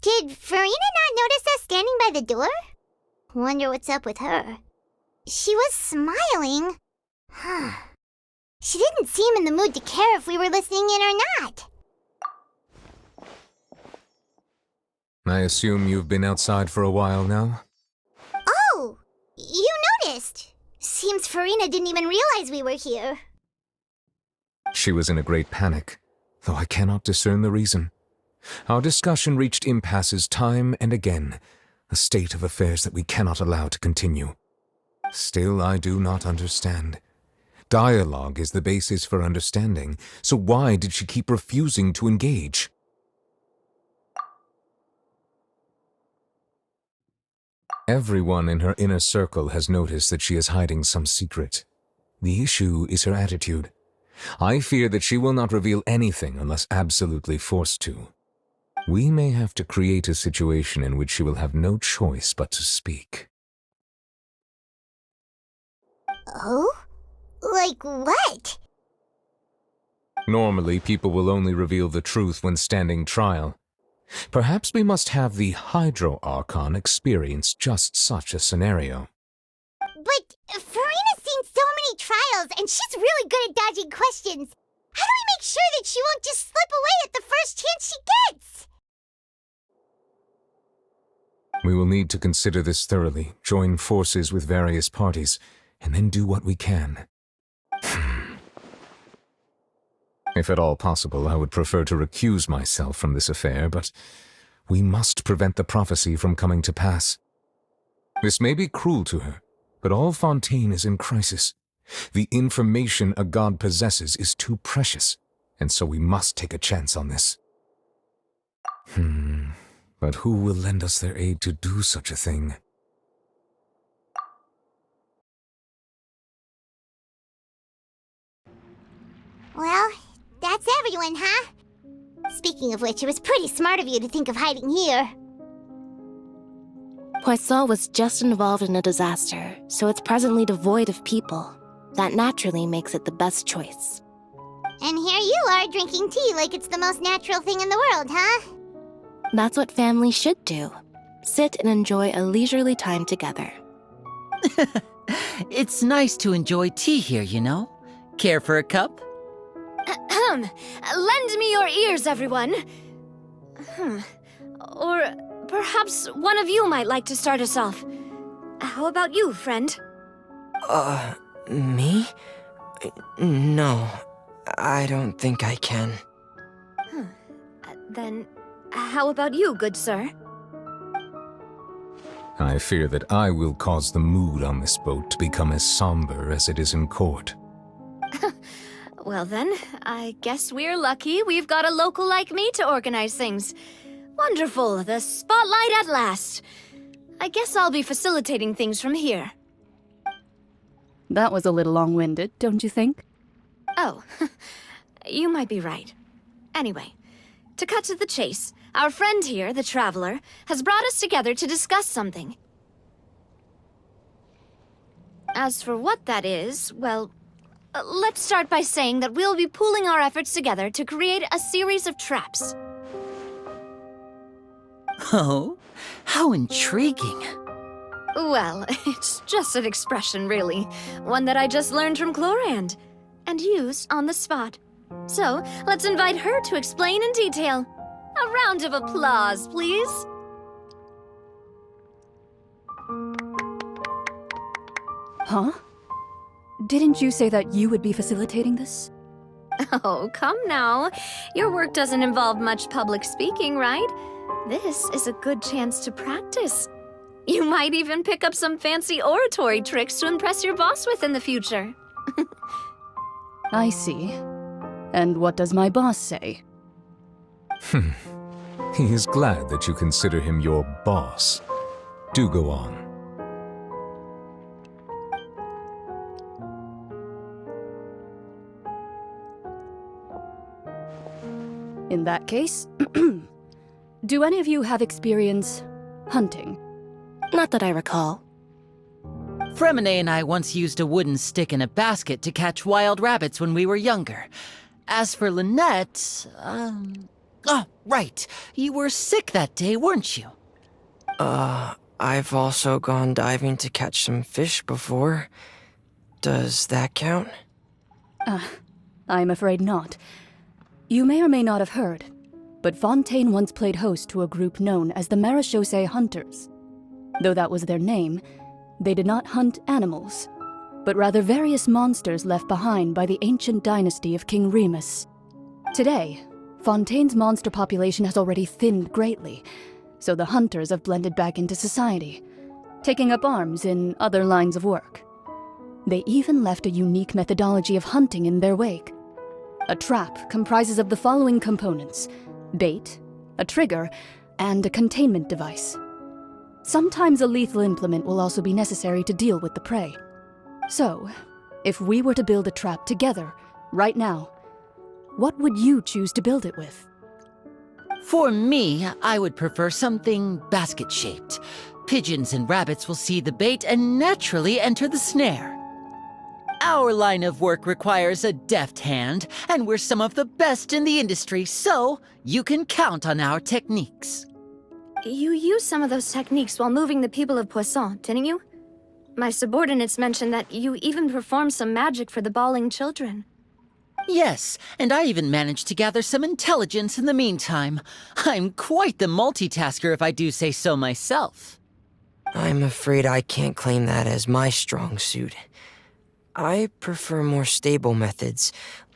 Did Farina not notice us standing by the door? Wonder what's up with her. She was smiling. She didn't seem in the mood to care if we were listening in or not. I assume you've been outside for a while now? Oh, you noticed. Seems Farina didn't even realize we were here. She was in a great panic, though I cannot discern the reason. Our discussion reached impasses time and again, a state of affairs that we cannot allow to continue. Still, I do not understand. Dialogue is the basis for understanding, so why did she keep refusing to engage? Everyone in her inner circle has noticed that she is hiding some secret. The issue is her attitude. I fear that she will not reveal anything unless absolutely forced to. We may have to create a situation in which she will have no choice but to speak. Oh? Like what? Normally, people will only reveal the truth when standing trial. Perhaps we must have the Hydro Archon experience just such a scenario. But Farina's seen so many trials, and she's really good at dodging questions. How do we make sure that she won't just slip away at the first chance she gets? We will need to consider this thoroughly, join forces with various parties, and then do what we can. If at all possible, I would prefer to recuse myself from this affair, but we must prevent the prophecy from coming to pass. This may be cruel to her, but all Fontaine is in crisis. The information a god possesses is too precious, and so we must take a chance on this. But who will lend us their aid to do such a thing? Well, that's everyone, huh? Speaking of which, it was pretty smart of you to think of hiding here. Poisson was just involved in a disaster, so it's presently devoid of people. That naturally makes it the best choice. And here you are drinking tea like it's the most natural thing in the world, huh? That's what families should do. Sit and enjoy a leisurely time together. It's nice to enjoy tea here, you know? Care for a cup? Lend me your ears, everyone. Or perhaps one of you might like to start us off. How about you, friend? Me? No, I don't think I can. Then, how about you, good sir? I fear that I will cause the mood on this boat to become as somber as it is in court. Well then, I guess we're lucky we've got a local like me to organize things. Wonderful, the spotlight at last. I guess I'll be facilitating things from here. That was a little long-winded, don't you think? Oh, you might be right. Anyway, to cut to the chase, our friend here, the Traveler, has brought us together to discuss something. As for what that is, well, let's start by saying that we'll be pooling our efforts together to create a series of traps. Oh, how intriguing. Well, it's just an expression, really. One that I just learned from Chlorand, and used on the spot. So, let's invite her to explain in detail. A round of applause, please. Huh? Didn't you say that you would be facilitating this? Oh, come now. Your work doesn't involve much public speaking, right? This is a good chance to practice. You might even pick up some fancy oratory tricks to impress your boss with in the future. I see. And what does my boss say? He is glad that you consider him your boss. Do go on. In that case, do any of you have experience hunting? Not that I recall. Fremine and I once used a wooden stick in a basket to catch wild rabbits when we were younger. As for Lynette, Oh, right. You were sick that day, weren't you? I've also gone diving to catch some fish before. Does that count? I'm afraid not. You may or may not have heard, but Fontaine once played host to a group known as the Marechaussee Hunters. Though that was their name, they did not hunt animals, but rather various monsters left behind by the ancient dynasty of King Remus. Today, Fontaine's monster population has already thinned greatly, so the hunters have blended back into society, taking up arms in other lines of work. They even left a unique methodology of hunting in their wake. A trap comprises of the following components: bait, a trigger, and a containment device. Sometimes a lethal implement will also be necessary to deal with the prey. So, if we were to build a trap together, right now, what would you choose to build it with? For me, I would prefer something basket-shaped. Pigeons and rabbits will see the bait and naturally enter the snare. Our line of work requires a deft hand, and we're some of the best in the industry, so you can count on our techniques. You used some of those techniques while moving the people of Poisson, didn't you? My subordinates mentioned that you even performed some magic for the bawling children. Yes, and I even managed to gather some intelligence in the meantime. I'm quite the multitasker if I do say so myself. I'm afraid I can't claim that as my strong suit. I prefer more stable methods,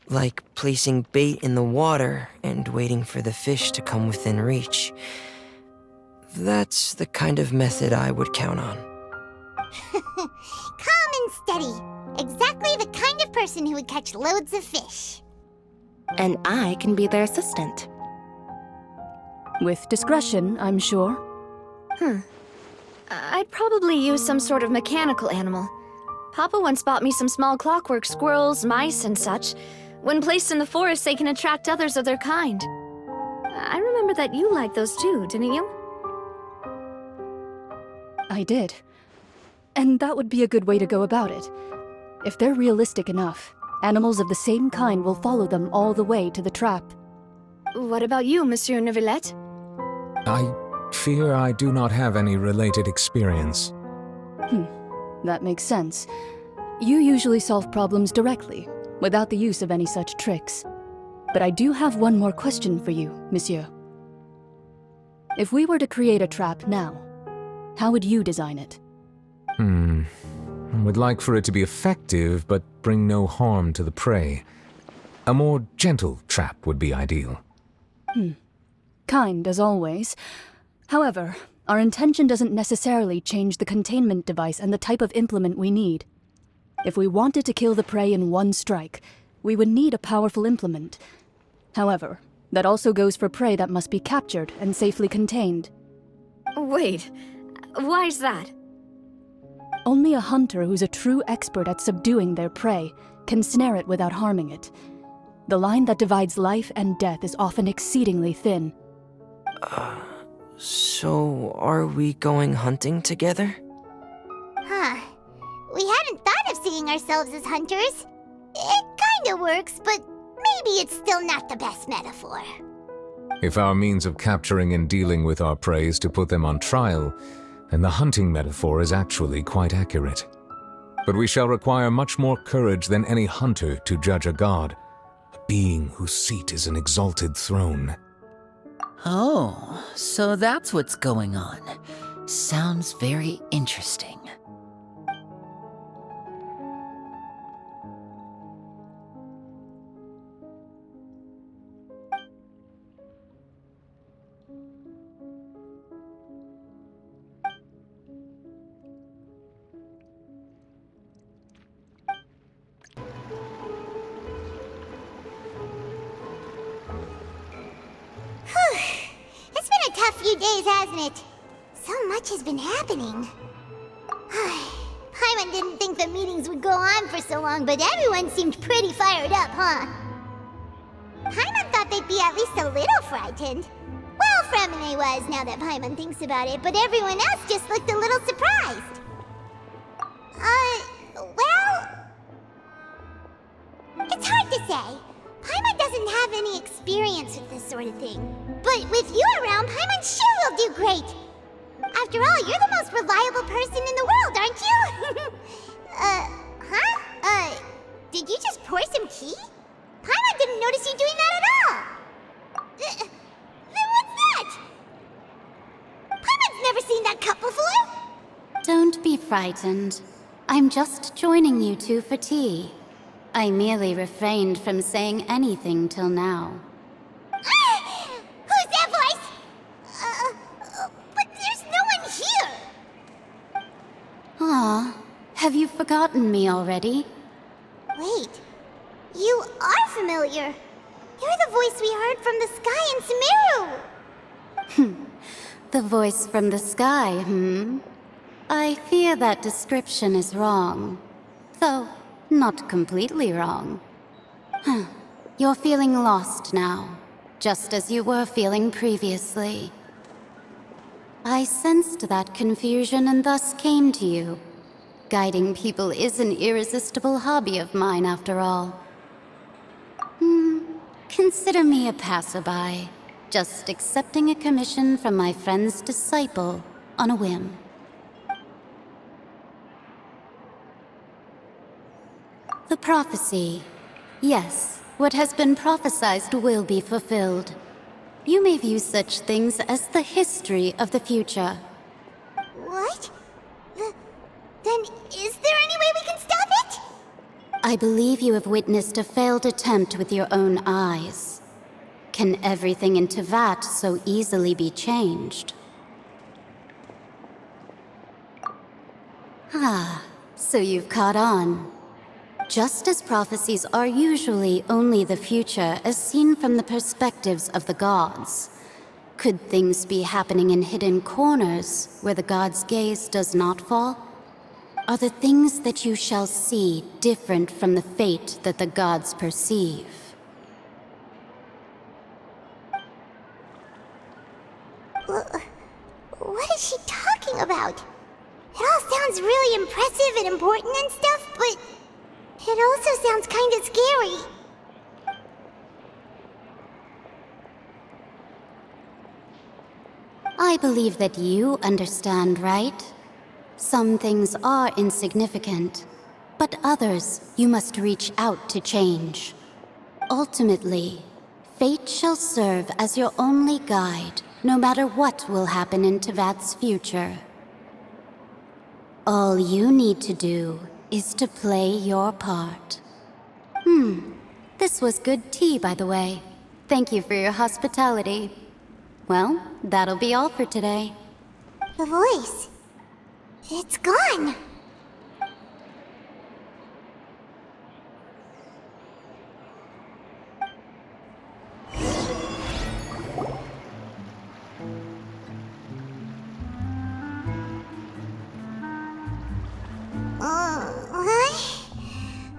like placing bait in the water and waiting for the fish to come within reach. That's the kind of method I would count on. Calm and steady. Exactly the kind of person who would catch loads of fish. And I can be their assistant. With discretion, I'm sure. I'd probably use some sort of mechanical animal. Papa once bought me some small clockwork squirrels, mice, and such. When placed in the forest, they can attract others of their kind. I remember that you liked those too, didn't you? I did. And that would be a good way to go about it. If they're realistic enough, animals of the same kind will follow them all the way to the trap. What about you, Monsieur Neuvillette? I fear I do not have any related experience. That makes sense. You usually solve problems directly, without the use of any such tricks. But I do have one more question for you, monsieur. If we were to create a trap now, how would you design it? I would like for it to be effective, but bring no harm to the prey. A more gentle trap would be ideal. Kind, as always. However, our intention doesn't necessarily change the containment device and the type of implement we need. If we wanted to kill the prey in one strike, we would need a powerful implement. However, that also goes for prey that must be captured and safely contained. Wait, why's that? Only a hunter who's a true expert at subduing their prey can snare it without harming it. The line that divides life and death is often exceedingly thin. So are we going hunting together? We hadn't thought of seeing ourselves as hunters. It kinda works, but maybe it's still not the best metaphor. If our means of capturing and dealing with our prey is to put them on trial, then the hunting metaphor is actually quite accurate. But we shall require much more courage than any hunter to judge a god, a being whose seat is an exalted throne. Oh, so that's what's going on. Sounds very interesting. It's been a tough few days, hasn't it? So much has been happening. Paimon didn't think the meetings would go on for so long, but everyone seemed pretty fired up, huh? Paimon thought they'd be at least a little frightened. Well, Fremine was, now that Paimon thinks about it, but everyone else just looked a little surprised. Well... it's hard to say. Paimon doesn't have any experience with this sort of thing. But with you around, Paimon sure will do great. After all, you're the most reliable person in the world, aren't you? Did you just pour some tea? Paimon didn't notice you doing that at all. Then what's that? Paimon's never seen that cup before. Don't be frightened. I'm just joining you two for tea. I merely refrained from saying anything till now. Who's that voice? But there's no one here. Ah, have you forgotten me already? Wait, you are familiar. You're the voice we heard from the sky in Sumeru. The voice from the sky, I fear that description is wrong. Though, not completely wrong. You're feeling lost now, just as you were feeling previously. I sensed that confusion and thus came to you. Guiding people is an irresistible hobby of mine, after all. Consider me a passerby, just accepting a commission from my friend's disciple on a whim. The prophecy. Yes, what has been prophesied will be fulfilled. You may view such things as the history of the future. What? Then is there any way we can stop it? I believe you have witnessed a failed attempt with your own eyes. Can everything in Tevat so easily be changed? Ah, so you've caught on. Just as prophecies are usually only the future as seen from the perspectives of the gods, could things be happening in hidden corners where the gods' gaze does not fall? Are the things that you shall see different from the fate that the gods perceive? What is she talking about? It all sounds really impressive and important and stuff, but it also sounds kind of scary. I believe that you understand, right? Some things are insignificant, but others you must reach out to change. Ultimately, fate shall serve as your only guide, no matter what will happen in Tevat's future. All you need to do is to play your part. This was good tea, by the way. Thank you for your hospitality. Well, that'll be all for today. The voice. It's gone.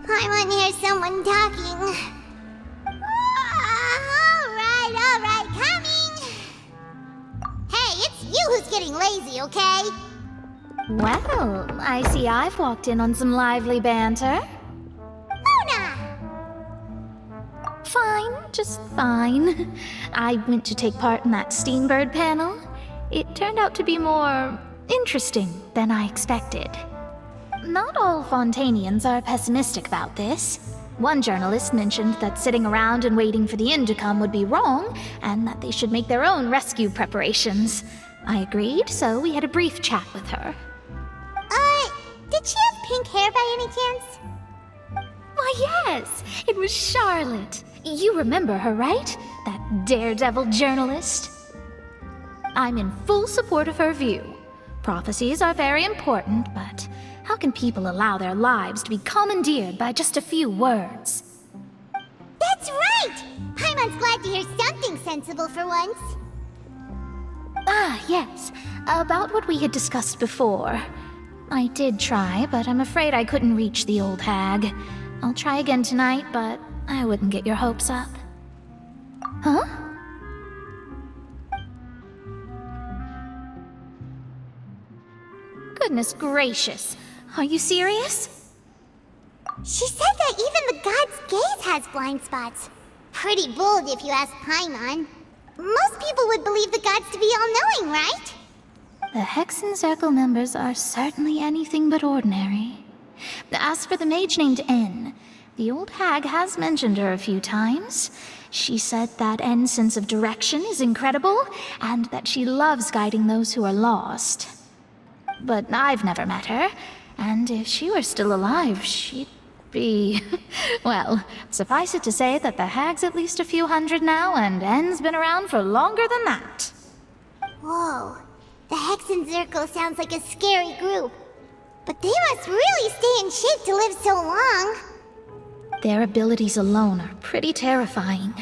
Paimon hears someone talking. All right, coming. Hey, it's you who's getting lazy, okay? Well, I see I've walked in on some lively banter. Luna! Fine, just fine. I went to take part in that Steenbird panel. It turned out to be more interesting than I expected. Not all Fontanians are pessimistic about this. One journalist mentioned that sitting around and waiting for the end to come would be wrong, and that they should make their own rescue preparations. I agreed, so we had a brief chat with her. Did she have pink hair by any chance? Why, yes! It was Charlotte. You remember her, right? That daredevil journalist? I'm in full support of her view. Prophecies are very important, but how can people allow their lives to be commandeered by just a few words? That's right! Paimon's glad to hear something sensible for once. Ah, yes. About what we had discussed before. I did try, but I'm afraid I couldn't reach the old hag. I'll try again tonight, but I wouldn't get your hopes up. Huh? Goodness gracious. Are you serious? She said that even the god's gaze has blind spots. pretty bold if you ask Paimon. Most people would believe the gods to be all-knowing, right? The Hexen Circle members are certainly anything but ordinary. As for the mage named N, the old hag has mentioned her a few times. She said that N's sense of direction is incredible, and that she loves guiding those who are lost. But I've never met her, and if she were still alive, she'd be... well, suffice it to say that the hag's at least a few hundred now, and N's been around for longer than that. Whoa, the Hexen Circle sounds like a scary group. But they must really stay in shape to live so long. Their abilities alone are pretty terrifying.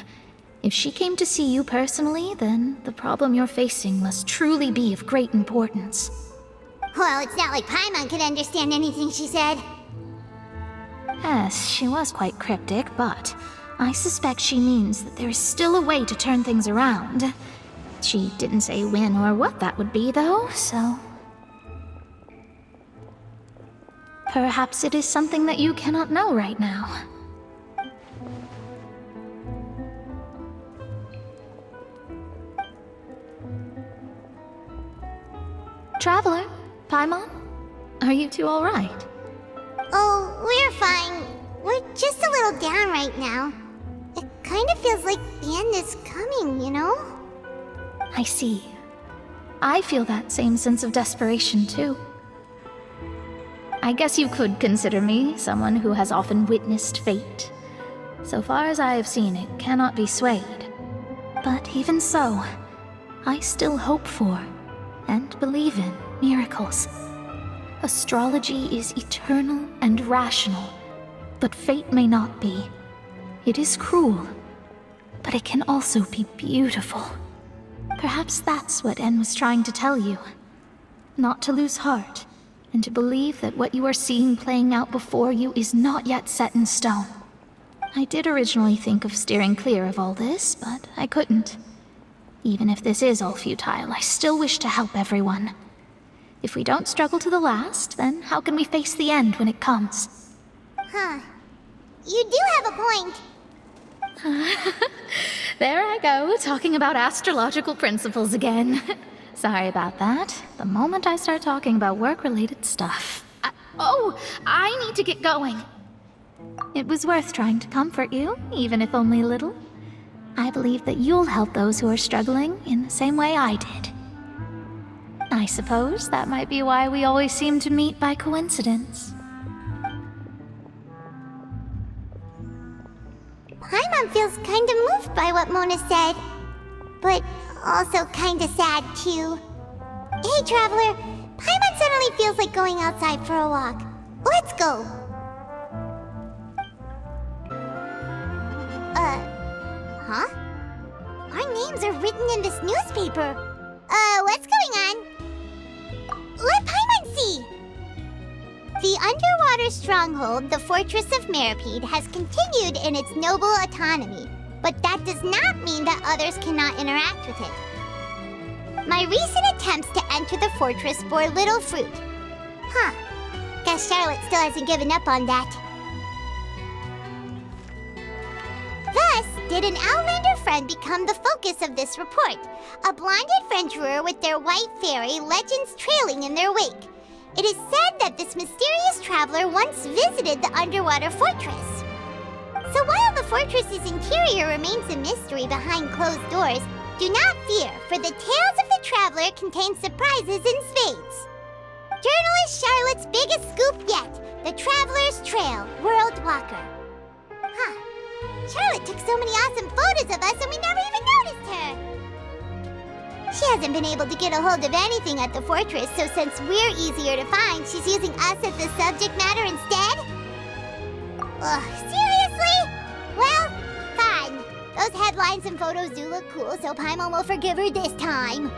If she came to see you personally, then the problem you're facing must truly be of great importance. Well, it's not like Paimon could understand anything she said. Yes, she was quite cryptic, but I suspect she means that there is still a way to turn things around. She didn't say when or what that would be, though, so... perhaps it is something that you cannot know right now. Traveler, Paimon, are you two all right? Oh, we're fine. We're just a little down right now. It kind of feels like the end is coming, you know? I see. I feel that same sense of desperation, too. I guess you could consider me someone who has often witnessed fate. So far as I have seen, it cannot be swayed. But even so, I still hope for and believe in miracles. Astrology is eternal and rational, but fate may not be. It is cruel, but it can also be beautiful. Perhaps that's what En was trying to tell you. Not to lose heart, and to believe that what you are seeing playing out before you is not yet set in stone. I did originally think of steering clear of all this, but I couldn't. Even if this is all futile, I still wish to help everyone. If we don't struggle to the last, then how can we face the end when it comes? Huh. You do have a point. There I go, talking about astrological principles again. Sorry about that. The moment I start talking about work-related stuff... I need to get going. It was worth trying to comfort you, even if only a little. I believe that you'll help those who are struggling in the same way I did. I suppose that might be why we always seem to meet by coincidence. Paimon feels kind of moved by what Mona said, but also kind of sad too. Hey, Traveler, Paimon suddenly feels like going outside for a walk. Let's go. Huh? Our names are written in this newspaper. What's going on? Let Paimon see! The underwater stronghold, the Fortress of Meripede, has continued in its noble autonomy, but that does not mean that others cannot interact with it. My recent attempts to enter the fortress bore little fruit. Huh. Guess Charlotte still hasn't given up on that. Thus, did an Outlander friend become the focus of this report, a blonde adventurer with their white fairy legends trailing in their wake. It is said that this mysterious traveler once visited the underwater fortress. So while the fortress's interior remains a mystery behind closed doors, do not fear, for the tales of the traveler contain surprises in spades. Journalist Charlotte's biggest scoop yet, the Traveler's Trail, World Walker. Huh. Charlotte took so many awesome photos of us and we never even noticed her. She hasn't been able to get a hold of anything at the fortress, so since we're easier to find, she's using us as the subject matter instead? Ugh, seriously? Well, fine. Those headlines and photos do look cool, so Paimon will forgive her this time.